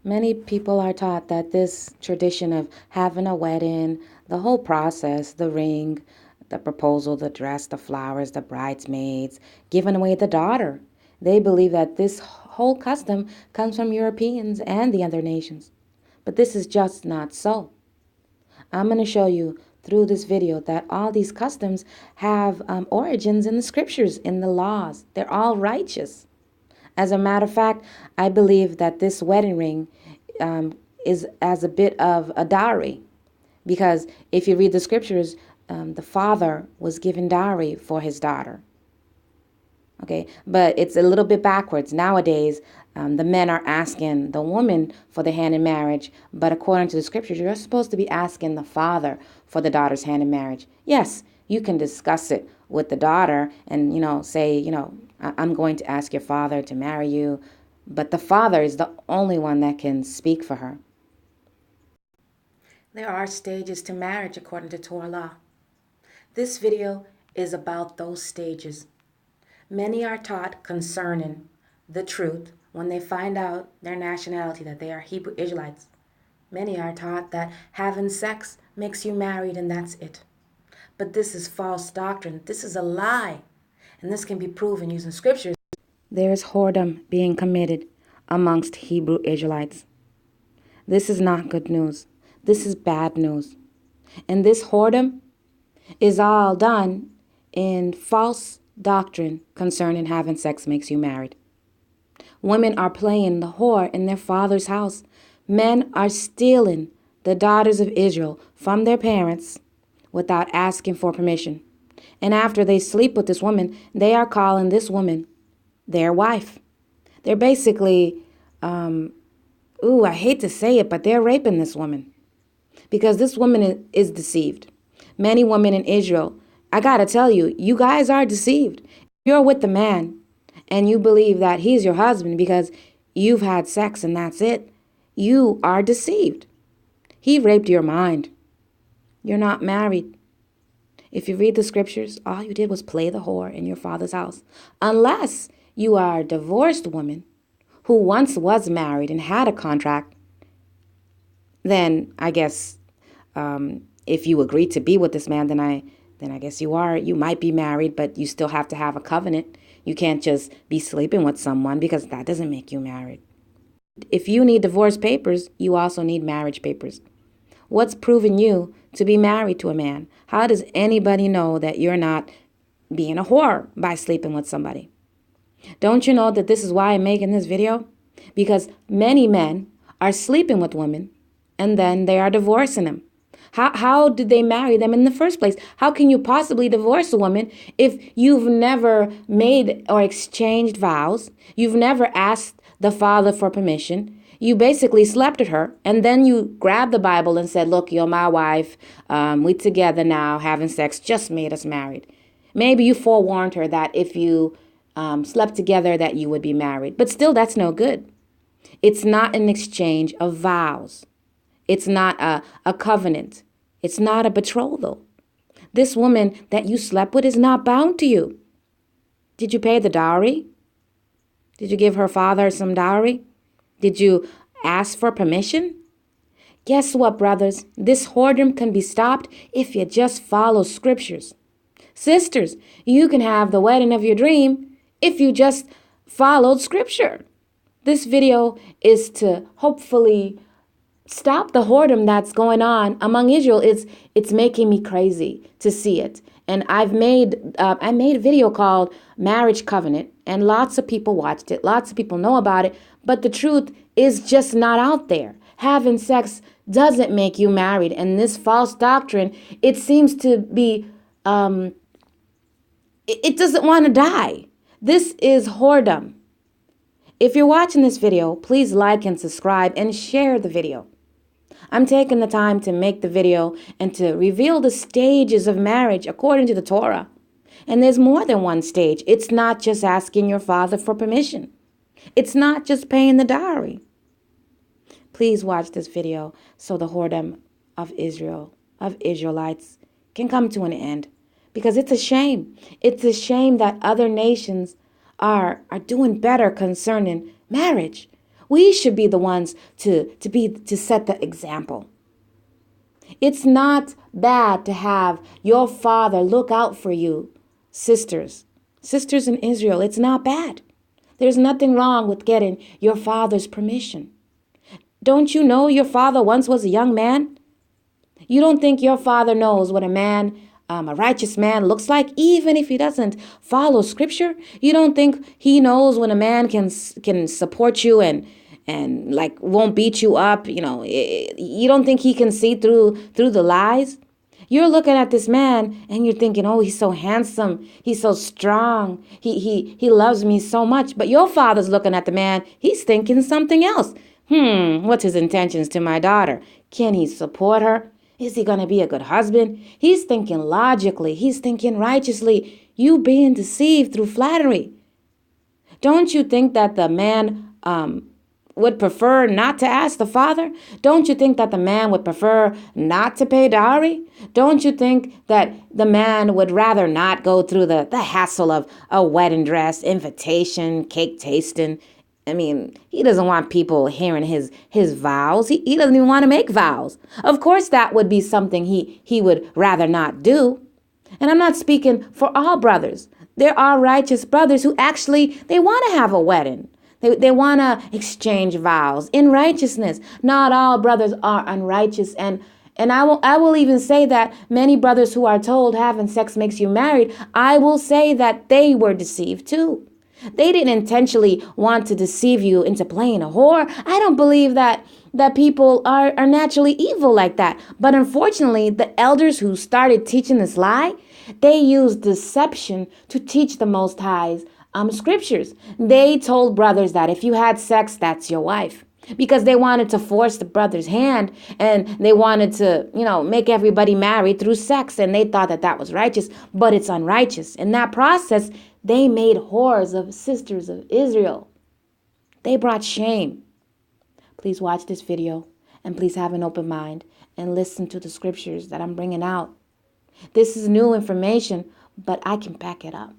Many people are taught that this tradition of having a wedding, the whole process, the ring, the proposal, the dress, the flowers, the bridesmaids, giving away the daughter, they believe that this whole custom comes from Europeans and the other nations. But this is just not so. I'm going to show you through this video that all these customs have origins in the scriptures, in the laws. They're all righteous. As a matter of fact, I believe that this wedding ring is as a bit of a dowry, because if you read the scriptures, the father was given dowry for his daughter. Okay, but it's a little bit backwards. Nowadays, the men are asking the woman for the hand in marriage, but according to the scriptures, you're supposed to be asking the father for the daughter's hand in marriage. Yes, you can discuss it with the daughter and, say, I'm going to ask your father to marry you, but the father is the only one that can speak for her. There are stages to marriage according to Torah law. This video is about those stages. Many are taught concerning the truth when they find out their nationality, that they are Hebrew Israelites. Many are taught that having sex makes you married and that's it. But this is false doctrine. This is a lie. And this can be proven using scriptures. There's whoredom being committed amongst Hebrew Israelites. This is not good news. This is bad news. And this whoredom is all done in false doctrine concerning having sex makes you married. Women are playing the whore in their father's house. Men are stealing the daughters of Israel from their parents without asking for permission. And after they sleep with this woman, they are calling this woman their wife. They're basically, I hate to say it, but they're raping this woman because this woman is deceived. Many women in Israel, I gotta tell you, you guys are deceived. You're with the man and you believe that he's your husband because you've had sex and that's it. You are deceived. He raped your mind. You're not married. If you read the scriptures, all you did was play the whore in your father's house. Unless you are a divorced woman who once was married and had a contract, then I guess if you agree to be with this man, then I guess you might be married, but you still have to have a covenant. You can't just be sleeping with someone because that doesn't make you married. If you need divorce papers, you also need marriage papers. What's proven you to be married to a man? How does anybody know that you're not being a whore by sleeping with somebody? Don't you know that this is why I'm making this video? Because many men are sleeping with women and then they are divorcing them. How did they marry them in the first place? How can you possibly divorce a woman if you've never made or exchanged vows? You've never asked the father for permission. You basically slept with her, and then you grabbed the Bible and said, look, you're my wife. We together now, having sex just made us married. Maybe you forewarned her that if you slept together that you would be married. But still, that's no good. It's not an exchange of vows. It's not a covenant. It's not a betrothal. This woman that you slept with is not bound to you. Did you pay the dowry? Did you give her father some dowry? Did you ask for permission? Guess what, brothers? This whoredom can be stopped if you just follow scriptures. Sisters, you can have the wedding of your dream if you just followed scripture. This video is to hopefully stop the whoredom that's going on among Israel. It's making me crazy to see it. And I made a video called Marriage Covenant, and lots of people watched it. Lots of people know about it, but the truth is just not out there. Having sex doesn't make you married, and this false doctrine, it seems to be, it doesn't want to die. This is whoredom. If you're watching this video, please like and subscribe and share the video. I'm taking the time to make the video and to reveal the stages of marriage according to the Torah. And there's more than one stage. It's not just asking your father for permission. It's not just paying the dowry. Please watch this video so the whoredom of Israel, of Israelites, can come to an end. Because it's a shame. It's a shame that other nations are doing better concerning marriage. We should be the ones to set the example. It's not bad to have your father look out for you, sisters. Sisters in Israel, it's not bad. There's nothing wrong with getting your father's permission. Don't you know your father once was a young man? You don't think your father knows what a righteous man looks like, even if he doesn't follow scripture? You don't think he knows when a man can support you and like won't beat you up? You don't think he can see through the lies? You're looking at this man and you're thinking, oh, he's so handsome. He's so strong. He loves me so much. But your father's looking at the man. He's thinking something else. What's his intentions to my daughter? Can he support her? Is he going to be a good husband? He's thinking logically. He's thinking righteously. You being deceived through flattery. Don't you think that the man would prefer not to ask the father? Don't you think that the man would prefer not to pay dowry? Don't you think that the man would rather not go through the hassle of a wedding dress, invitation, cake tasting? I mean, he doesn't want people hearing his vows. He doesn't even want to make vows. Of course, that would be something he would rather not do. And I'm not speaking for all brothers. There are righteous brothers who actually, they want to have a wedding. They want to exchange vows in righteousness. Not all brothers are unrighteous. And I will even say that many brothers who are told having sex makes you married, I will say that they were deceived too. They didn't intentionally want to deceive you into playing a whore. I don't believe that people are naturally evil like that. But unfortunately, the elders who started teaching this lie, they used deception to teach the Most High's scriptures. They told brothers that if you had sex, that's your wife. Because they wanted to force the brother's hand and they wanted to, make everybody married through sex. And they thought that was righteous, but it's unrighteous. In that process, they made whores of sisters of Israel. They brought shame. Please watch this video and please have an open mind and listen to the scriptures that I'm bringing out. This is new information, but I can back it up.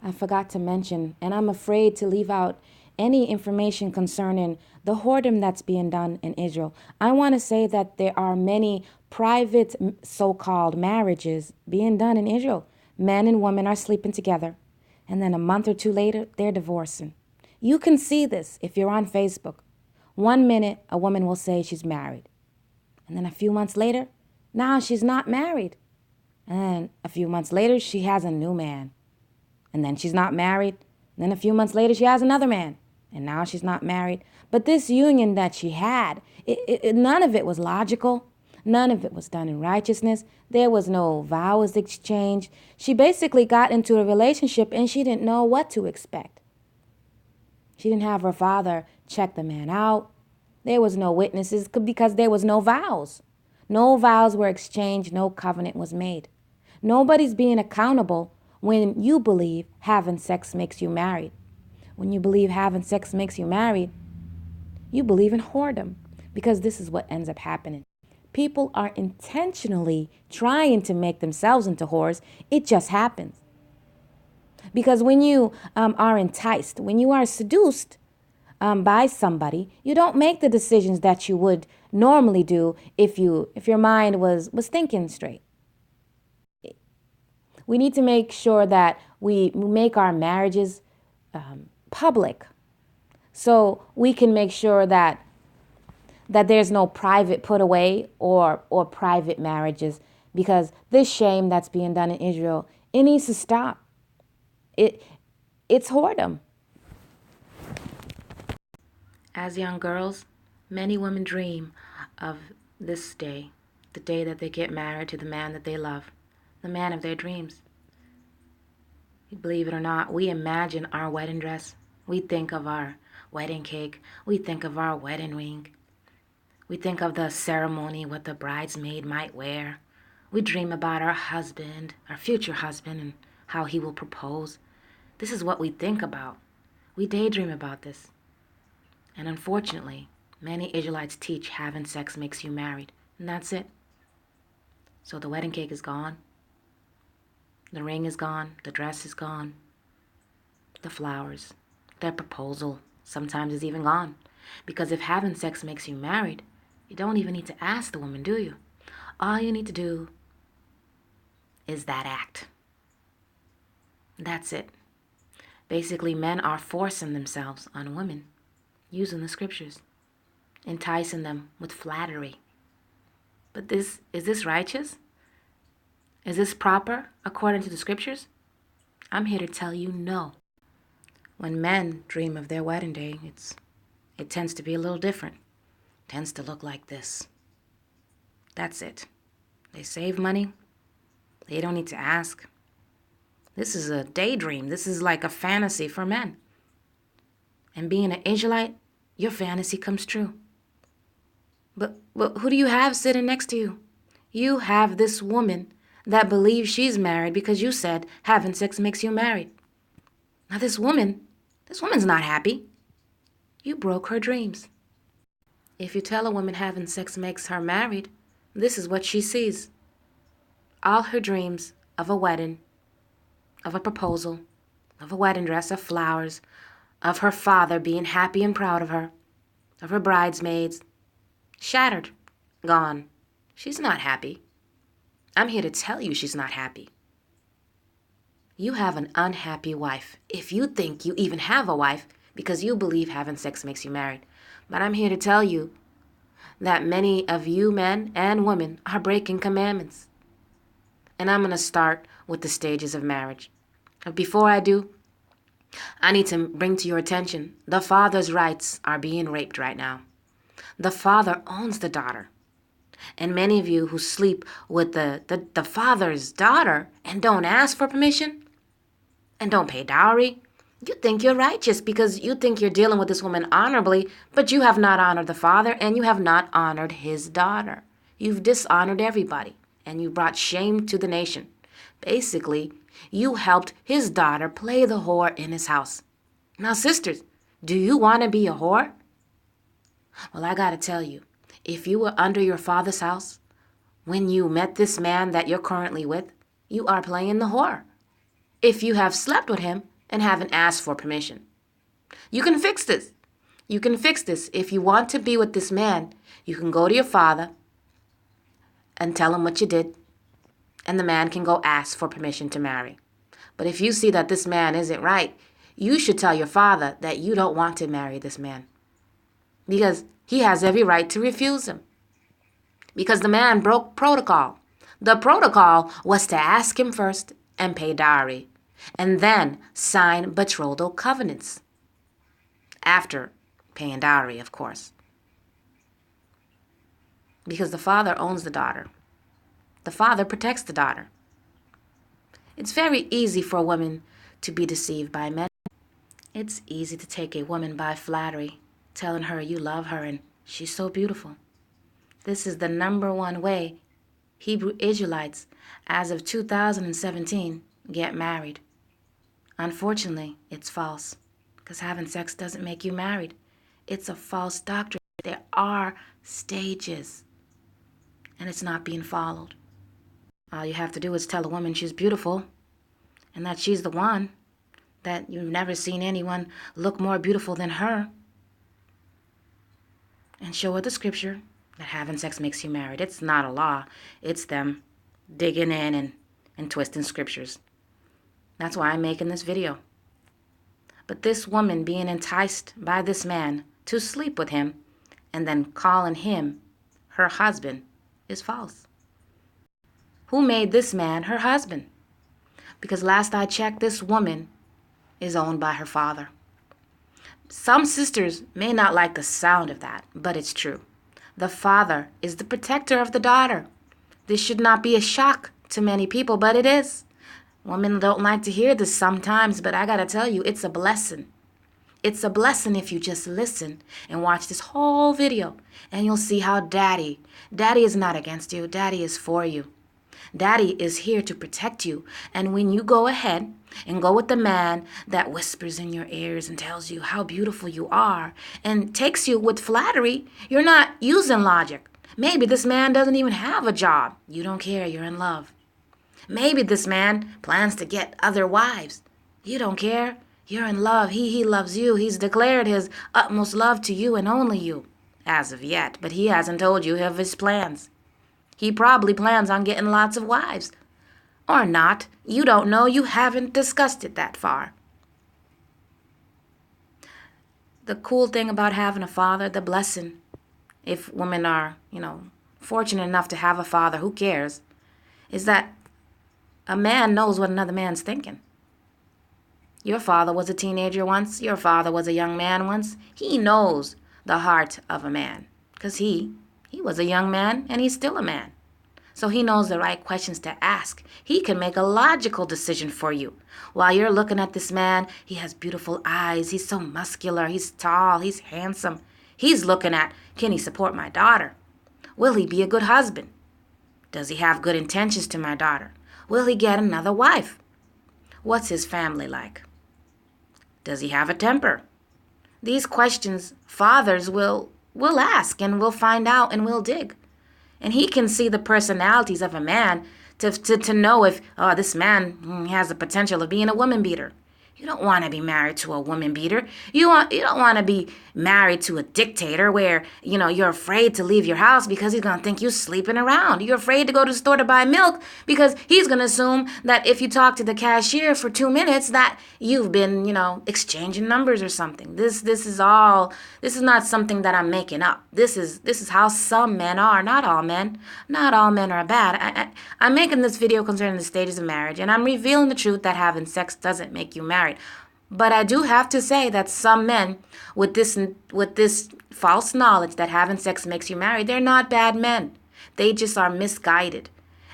I forgot to mention, and I'm afraid to leave out any information concerning the whoredom that's being done in Israel. I want to say that there are many private so-called marriages being done in Israel. Men and women are sleeping together, and then a month or two later, they're divorcing. You can see this if you're on Facebook. 1 minute, a woman will say she's married. And then a few months later, now she's not married. And then a few months later, she has a new man. And then she's not married. And then a few months later, she has another man. And now she's not married. But this union that she had, none of it was logical. None of it was done in righteousness. There was no vows exchanged. She basically got into a relationship and she didn't know what to expect. She didn't have her father check the man out. There was no witnesses because there was no vows. No vows were exchanged. No covenant was made. Nobody's being accountable when you believe having sex makes you married. When you believe having sex makes you married, you believe in whoredom, because this is what ends up happening. People are intentionally trying to make themselves into whores. It just happens. Because when you are enticed, when you are seduced by somebody, you don't make the decisions that you would normally do if your mind was thinking straight. We need to make sure that we make our marriages public, so we can make sure that there's no private put away or private marriages, because this shame that's being done in Israel, it needs to stop. It's whoredom. As young girls, many women dream of this day, the day that they get married to the man that they love, the man of their dreams. Believe it or not, we imagine our wedding dress. We think of our wedding cake. We think of our wedding ring. We think of the ceremony, what the bridesmaid might wear. We dream about our husband, our future husband, and how he will propose. This is what we think about. We daydream about this. And unfortunately, many Israelites teach having sex makes you married. And that's it. So the wedding cake is gone. The ring is gone. The dress is gone. The flowers. Their proposal. Sometimes it's even gone. Because if having sex makes you married, you don't even need to ask the woman, do you? All you need to do is that act. That's it. Basically, men are forcing themselves on women, using the scriptures, enticing them with flattery. But is this righteous? Is this proper according to the scriptures? I'm here to tell you no. When men dream of their wedding day, it tends to be a little different. It tends to look like this. That's it. They save money. They don't need to ask. This is a daydream. This is like a fantasy for men. And being an Israelite, your fantasy comes true. But who do you have sitting next to you? You have this woman that believes she's married because you said having sex makes you married. Now this woman's not happy. You broke her dreams. If you tell a woman having sex makes her married, this is what she sees. All her dreams of a wedding, of a proposal, of a wedding dress, of flowers, of her father being happy and proud of her bridesmaids, shattered, gone. She's not happy. I'm here to tell you she's not happy. You have an unhappy wife, if you think you even have a wife, because you believe having sex makes you married. But I'm here to tell you that many of you men and women are breaking commandments. And I'm going to start with the stages of marriage. But before I do, I need to bring to your attention the father's rights are being raped right now. The father owns the daughter. And many of you who sleep with the father's daughter and don't ask for permission and don't pay dowry, you think you're righteous because you think you're dealing with this woman honorably, but you have not honored the father and you have not honored his daughter. You've dishonored everybody and you brought shame to the nation. Basically, you helped his daughter play the whore in his house. Now, sisters, do you want to be a whore? Well, I got to tell you, if you were under your father's house when you met this man that you're currently with, you are playing the whore. If you have slept with him and haven't asked for permission. You can fix this. You can fix this. If you want to be with this man, you can go to your father and tell him what you did, and the man can go ask for permission to marry. But if you see that this man isn't right, you should tell your father that you don't want to marry this man, because he has every right to refuse him. Because the man broke protocol. The protocol was to ask him first and pay dowry, and then sign betrothal covenants. After paying dowry, of course. Because the father owns the daughter. The father protects the daughter. It's very easy for a woman to be deceived by men. It's easy to take a woman by flattery, telling her you love her and she's so beautiful. This is the number one way Hebrew Israelites, as of 2017, get married. Unfortunately, it's false, because having sex doesn't make you married. It's a false doctrine. There are stages, and it's not being followed. All you have to do is tell a woman she's beautiful, and that she's the one, that you've never seen anyone look more beautiful than her, and show her the scripture that having sex makes you married. It's not a law. It's them digging in and twisting scriptures. That's why I'm making this video. But this woman being enticed by this man to sleep with him and then calling him her husband is false. Who made this man her husband? Because last I checked, this woman is owned by her father. Some sisters may not like the sound of that, but it's true. The father is the protector of the daughter. This should not be a shock to many people, but it is. Women don't like to hear this sometimes, but I gotta tell you, it's a blessing. It's a blessing if you just listen and watch this whole video, and you'll see how Daddy is not against you. Daddy is for you. Daddy is here to protect you. And when you go ahead and go with the man that whispers in your ears and tells you how beautiful you are and takes you with flattery, you're not using logic. Maybe this man doesn't even have a job. You don't care. You're in love. Maybe this man plans to get other wives. You don't care. You're in love. He loves you. He's declared his utmost love to you and only you, as of yet. But he hasn't told you of his plans. He probably plans on getting lots of wives. Or not. You don't know. You haven't discussed it that far. The cool thing about having a father, the blessing, if women are, fortunate enough to have a father, who cares, is that a man knows what another man's thinking. Your father was a teenager once. Your father was a young man once. He knows the heart of a man because he was a young man and he's still a man. So he knows the right questions to ask. He can make a logical decision for you. While you're looking at this man, he has beautiful eyes. He's so muscular. He's tall. He's handsome. He's looking at, can he support my daughter? Will he be a good husband? Does he have good intentions to my daughter? Will he get another wife? What's his family like? Does he have a temper? These questions fathers will ask and will find out and will dig. And he can see the personalities of a man to know if, this man has the potential of being a woman beater. You don't want to be married to a woman beater. You don't want to be married to a dictator where, you're afraid to leave your house because he's going to think you're sleeping around. You're afraid to go to the store to buy milk because he's going to assume that if you talk to the cashier for 2 minutes that you've been, exchanging numbers or something. This is not something that I'm making up. This is how some men are, not all men. Not all men are bad. I'm making this video concerning the stages of marriage, and I'm revealing the truth that having sex doesn't make you married. But I do have to say that some men with this false knowledge that having sex makes you married, they're not bad men. They just are misguided.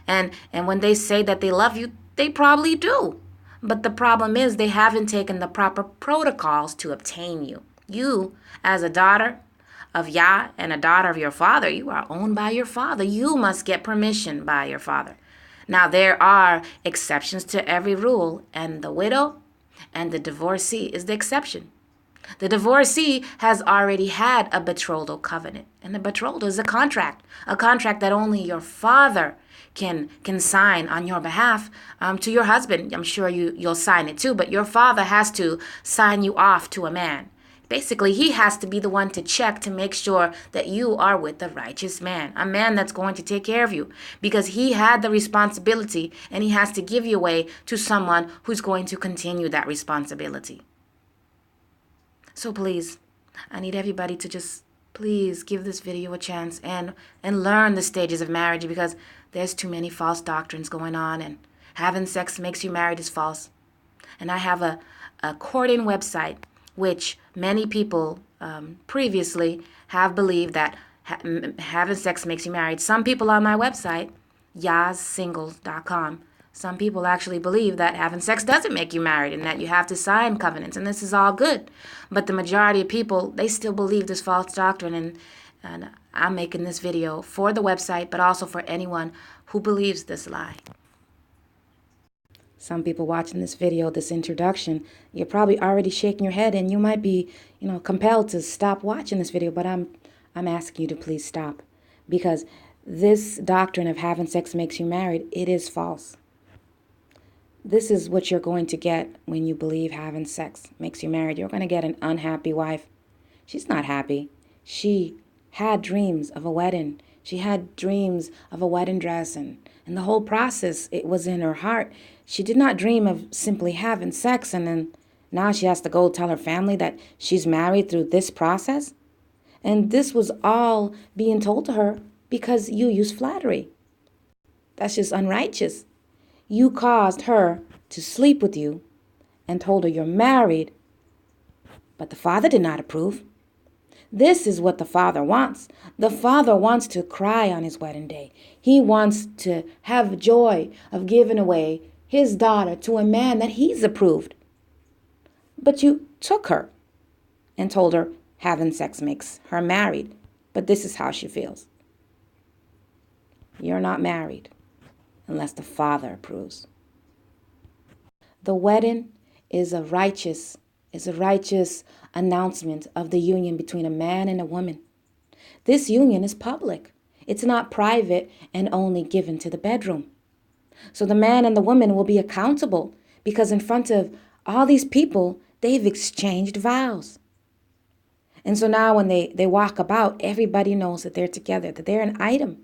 And when they say that they love you, they probably do. But the problem is they haven't taken the proper protocols to obtain you. You, as a daughter of Yah and a daughter of your father, you are owned by your father. You must get permission by your father. Now, there are exceptions to every rule, and the widow and the divorcee is the exception. The divorcee has already had a betrothal covenant, and the betrothal is a contract that only your father can sign on your behalf to your husband. I'm sure you'll sign it too, but your father has to sign you off to a man. Basically, he has to be the one to check to make sure that you are with the righteous man, a man that's going to take care of you, because he had the responsibility and he has to give you away to someone who's going to continue that responsibility. So please, I need everybody to just please give this video a chance and learn the stages of marriage, because there's too many false doctrines going on, and having sex makes you married is false. And I have a courting website which many people previously have believed that having sex makes you married. Some people on my website, yazsingles.com, some people actually believe that having sex doesn't make you married and that you have to sign covenants, and this is all good. But the majority of people, they still believe this false doctrine, and I'm making this video for the website, but also for anyone who believes this lie. Some people watching this video, this introduction, you're probably already shaking your head and you might be, compelled to stop watching this video, but I'm asking you to please stop, because this doctrine of having sex makes you married, it is false. This is what you're going to get when you believe having sex makes you married. You're going to get an unhappy wife. She's not happy. She had dreams of a wedding. She had dreams of a wedding dress, and the whole process, it was in her heart. She did not dream of simply having sex, and then now she has to go tell her family that she's married through this process. And this was all being told to her because you use flattery. That's just unrighteous. You caused her to sleep with you and told her you're married, but the father did not approve. This is what the father wants. The father wants to cry on his wedding day. He wants to have joy of giving away his daughter to a man that he's approved. But you took her and told her having sex makes her married, but this is how she feels. You're not married unless the father approves. The wedding is a righteous announcement of the union between a man and a woman. This union is public. It's not private and only given to the bedroom. So the man and the woman will be accountable, because in front of all these people, They've exchanged vows. And so now when they walk about, everybody knows that they're together, that they're an item.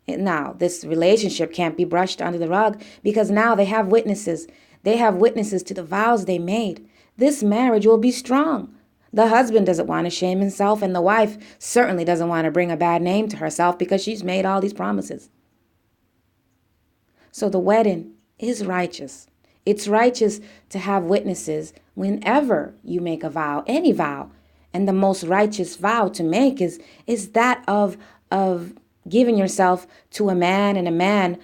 And now, this relationship can't be brushed under the rug because now they have witnesses. They have witnesses to the vows they made. This marriage will be strong. The husband doesn't want to shame himself, and the wife certainly doesn't want to bring a bad name to herself because she's made all these promises. So the wedding is righteous. It's righteous to have witnesses whenever you make a vow, any vow. And the most righteous vow to make is that of giving yourself to a man, and a man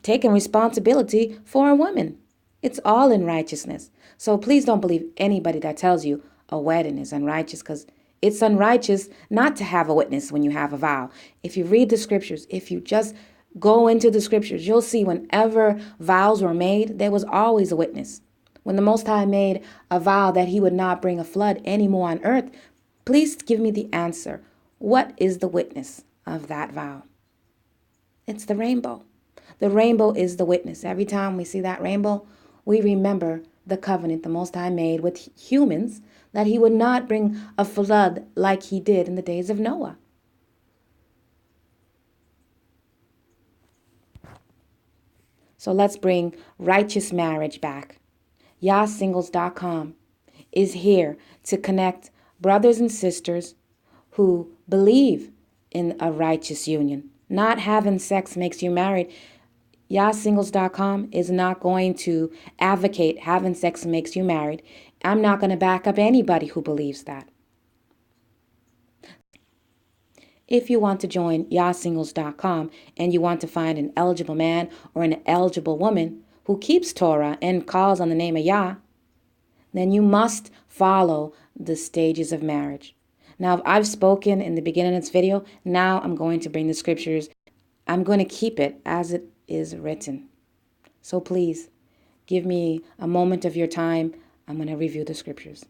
taking responsibility for a woman. It's all in righteousness. So please don't believe anybody that tells you a wedding is unrighteous, because it's unrighteous not to have a witness when you have a vow. If you read the scriptures, if you just go into the scriptures, you'll see whenever vows were made, there was always a witness. When the Most High made a vow that he would not bring a flood anymore on earth, please give me the answer. What is the witness of that vow? It's the rainbow. The rainbow is the witness. Every time we see that rainbow, we remember the covenant the Most High made with humans, that he would not bring a flood like he did in the days of Noah. So let's bring righteous marriage back. YahSingles.com is here to connect brothers and sisters who believe in a righteous union. Not having sex makes you married. YahSingles.com is not going to advocate having sex makes you married. I'm not going to back up anybody who believes that. If you want to join YahSingles.com and you want to find an eligible man or an eligible woman who keeps Torah and calls on the name of Yah, then you must follow the stages of marriage. Now, I've spoken in the beginning of this video. Now I'm going to bring the scriptures. I'm going to keep it as it is written. So please, give me a moment of your time. I'm going to review the scriptures.